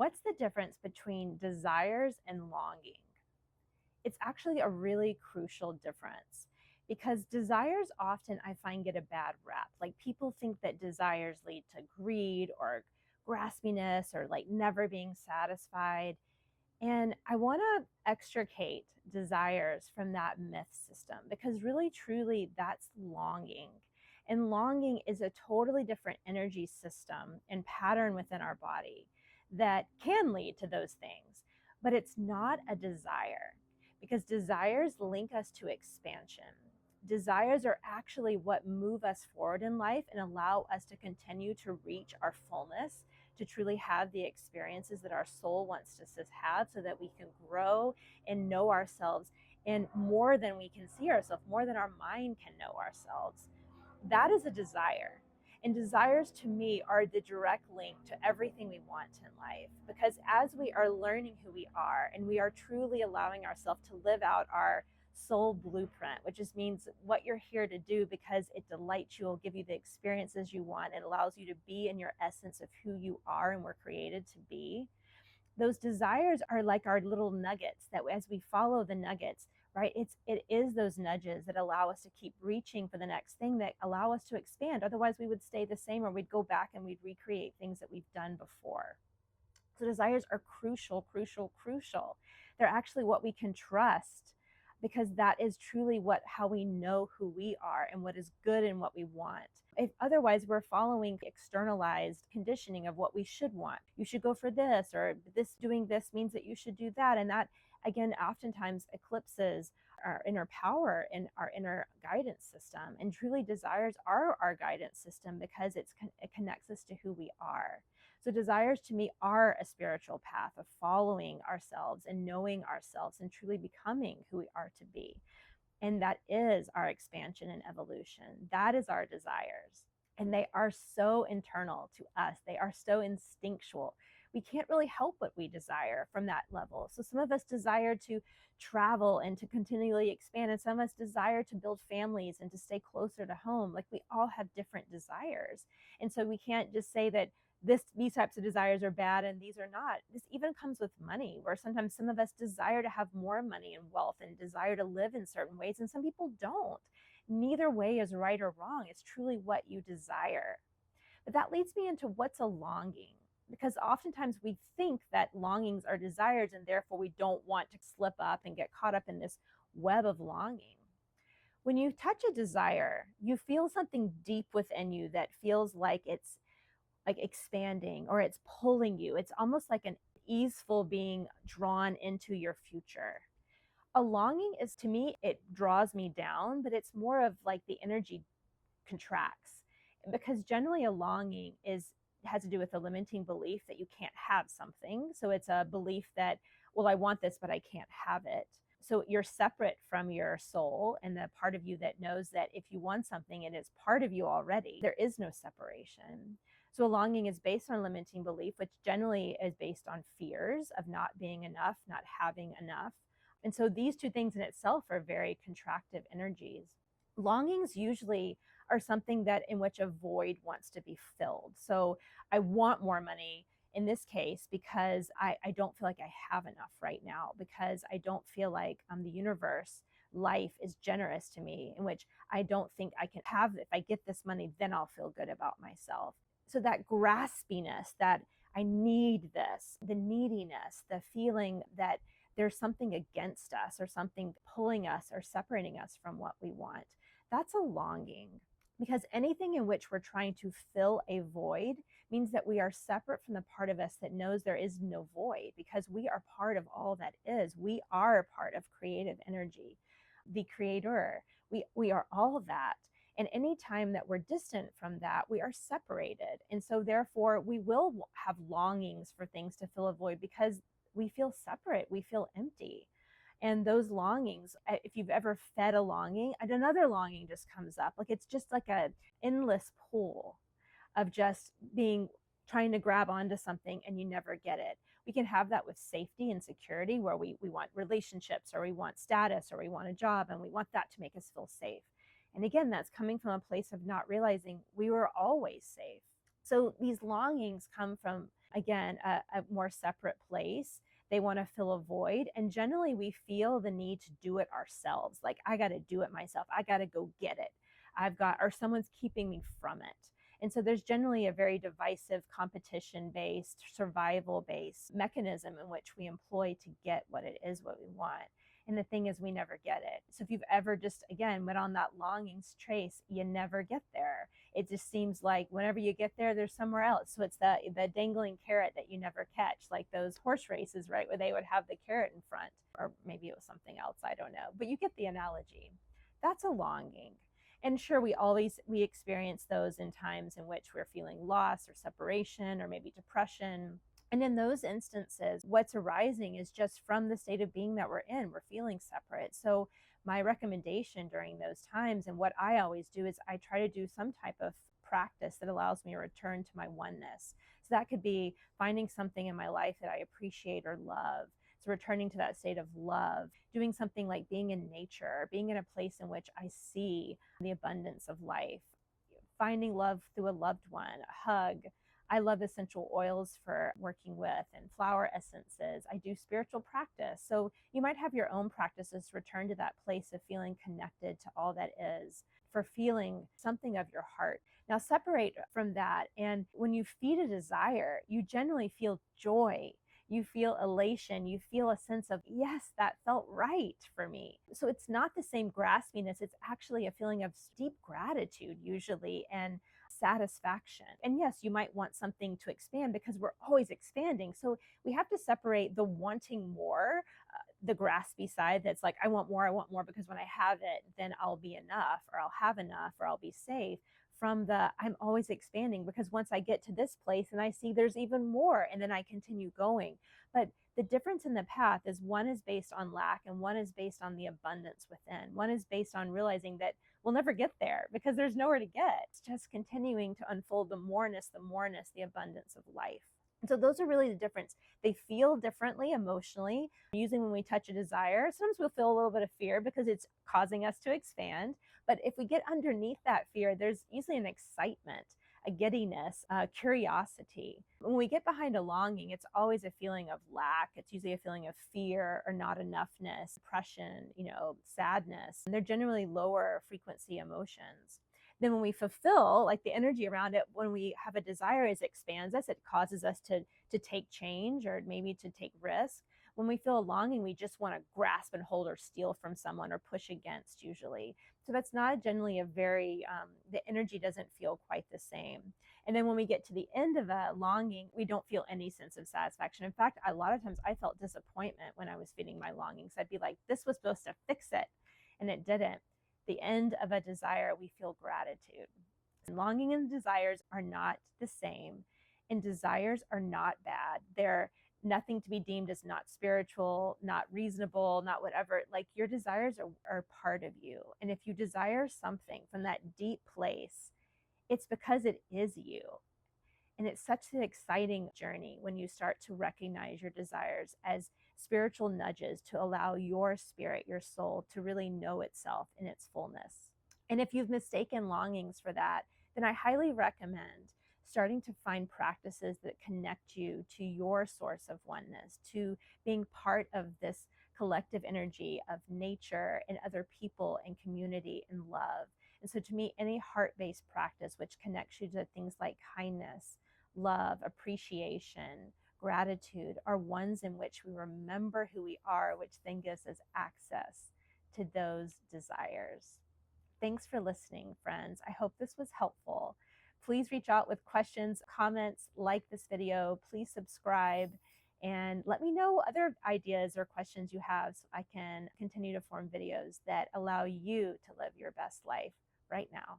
What's the difference between desires and longing? It's actually a really crucial difference because desires often I find get a bad rap. Like people think that desires lead to greed or graspiness or like never being satisfied. And I want to extricate desires from that myth system because really, truly, that's longing. And longing is a totally different energy system and pattern within our body that can lead to those things, but it's not a desire because desires link us to expansion. Desires are actually what move us forward in life and allow us to continue to reach our fullness, to truly have the experiences that our soul wants us to have so that we can grow and know ourselves in more than we can see ourselves, more than our mind can know ourselves. That is a desire. And desires to me are the direct link to everything we want in life. Because as we are learning who we are and we are truly allowing ourselves to live out our soul blueprint, which just means what you're here to do because it delights you, will give you the experiences you want, it allows you to be in your essence of who you are and were created to be. Those desires are like our little nuggets that as we follow the nuggets, right, it is those nudges that allow us to keep reaching for the next thing, that allow us to expand. Otherwise we would stay the same, or we'd go back and we'd recreate things that we've done before. So desires are crucial, crucial, crucial. They're actually what we can trust because that is truly how we know who we are and what is good and what we want. If otherwise we're following externalized conditioning of what we should want. You should go for this, or this doing this means that you should do that. And that again oftentimes eclipses our inner power and our inner guidance system. And truly desires are our guidance system because it connects us to who we are. So desires to me are a spiritual path of following ourselves and knowing ourselves and truly becoming who we are to be. And that is our expansion and evolution. That is our desires. And they are so internal to us. They are so instinctual. We can't really help what we desire from that level. So some of us desire to travel and to continually expand, and some of us desire to build families and to stay closer to home. Like we all have different desires. And so we can't just say that these types of desires are bad and these are not. This even comes with money, where sometimes some of us desire to have more money and wealth and desire to live in certain ways, and some people don't. Neither way is right or wrong. It's truly what you desire. But that leads me into what's a longing, because oftentimes we think that longings are desires and therefore we don't want to slip up and get caught up in this web of longing. When you touch a desire, you feel something deep within you that feels like it's like expanding or it's pulling you. It's almost like an easeful being drawn into your future. A longing is, to me, it draws me down, but it's more of like the energy contracts, because generally a longing has to do with a limiting belief that you can't have something. So it's a belief that, well, I want this, but I can't have it. So you're separate from your soul and the part of you that knows that if you want something and it's part of you already, there is no separation. So a longing is based on limiting belief, which generally is based on fears of not being enough, not having enough. And so these two things in itself are very contractive energies. Longings usually are something that in which a void wants to be filled. So I want more money in this case because I don't feel like I have enough right now, because I don't feel like the universe, life is generous to me, in which I don't think I can have, if I get this money, then I'll feel good about myself. So that graspiness, that I need this, the neediness, the feeling that there's something against us or something pulling us or separating us from what we want, that's a longing. Because anything in which we're trying to fill a void means that we are separate from the part of us that knows there is no void, because we are part of all that is. We are part of creative energy, the creator. We are all of that. And any time that we're distant from that, we are separated. And so therefore we will have longings for things to fill a void because we feel separate, we feel empty. And those longings, if you've ever fed a longing, and another longing just comes up. Like it's just like an endless pool of just trying to grab onto something and you never get it. We can have that with safety and security, where we want relationships, or we want status, or we want a job, and we want that to make us feel safe. And again, that's coming from a place of not realizing we were always safe. So these longings come from again, a more separate place. They want to fill a void. And generally, we feel the need to do it ourselves. Like, I got to do it myself. I got to go get it. Or someone's keeping me from it. And so there's generally a very divisive, competition based, survival based mechanism in which we employ to get what it is what we want. And the thing is, we never get it. So if you've ever just, again, went on that longings trace, you never get there. It just seems like whenever you get there, there's somewhere else. So it's the dangling carrot that you never catch, like those horse races, right, where they would have the carrot in front, or maybe it was something else, I don't know. But you get the analogy. That's a longing. And sure, we experience those in times in which we're feeling loss or separation or maybe depression. And in those instances, what's arising is just from the state of being that we're in. We're feeling separate. So my recommendation during those times, and what I always do, is I try to do some type of practice that allows me to return to my oneness. So that could be finding something in my life that I appreciate or love. So returning to that state of love, doing something like being in nature, being in a place in which I see the abundance of life, finding love through a loved one, a hug. I love essential oils for working with and flower essences. I do spiritual practice. So you might have your own practices to return to that place of feeling connected to all that is, for feeling something of your heart. Now, separate from that. And when you feed a desire, you generally feel joy. You feel elation. You feel a sense of, yes, that felt right for me. So it's not the same graspiness. It's actually a feeling of deep gratitude, usually, and satisfaction. And yes, you might want something to expand because we're always expanding. So we have to separate the wanting more, the graspy side that's like, I want more because when I have it, then I'll be enough, or I'll have enough, or I'll be safe, from the I'm always expanding because once I get to this place and I see there's even more, and then I continue going. But the difference in the path is one is based on lack and one is based on the abundance within. One is based on realizing that we'll never get there because there's nowhere to get. It's just continuing to unfold the moreness, the abundance of life. And so those are really the difference. They feel differently emotionally. Usually when we touch a desire, sometimes we'll feel a little bit of fear because it's causing us to expand. But if we get underneath that fear, there's usually an excitement, a giddiness, a curiosity. When we get behind a longing, it's always a feeling of lack. It's usually a feeling of fear or not enoughness, depression, sadness. And they're generally lower frequency emotions. Then when we fulfill, like the energy around it, when we have a desire, as it expands us, it causes us to take change or maybe to take risk. When we feel a longing, we just want to grasp and hold or steal from someone or push against, usually. So that's not generally the energy doesn't feel quite the same. And then when we get to the end of a longing, we don't feel any sense of satisfaction. In fact, a lot of times I felt disappointment when I was feeding my longings. I'd be like, this was supposed to fix it, and it didn't. The end of a desire, we feel gratitude. And longing and desires are not the same, and desires are not bad. They're nothing to be deemed as not spiritual, not reasonable, not whatever. Like, your desires are part of you. And if you desire something from that deep place, it's because it is you. And it's such an exciting journey when you start to recognize your desires as spiritual nudges to allow your spirit, your soul, to really know itself in its fullness. And if you've mistaken longings for that, then I highly recommend starting to find practices that connect you to your source of oneness, to being part of this collective energy of nature and other people and community and love. And so to me, any heart-based practice which connects you to things like kindness, love, appreciation, gratitude are ones in which we remember who we are, which then gives us access to those desires. Thanks for listening, friends. I hope this was helpful. Please reach out with questions, comments, like this video. Please subscribe, and let me know other ideas or questions you have so I can continue to form videos that allow you to live your best life right now.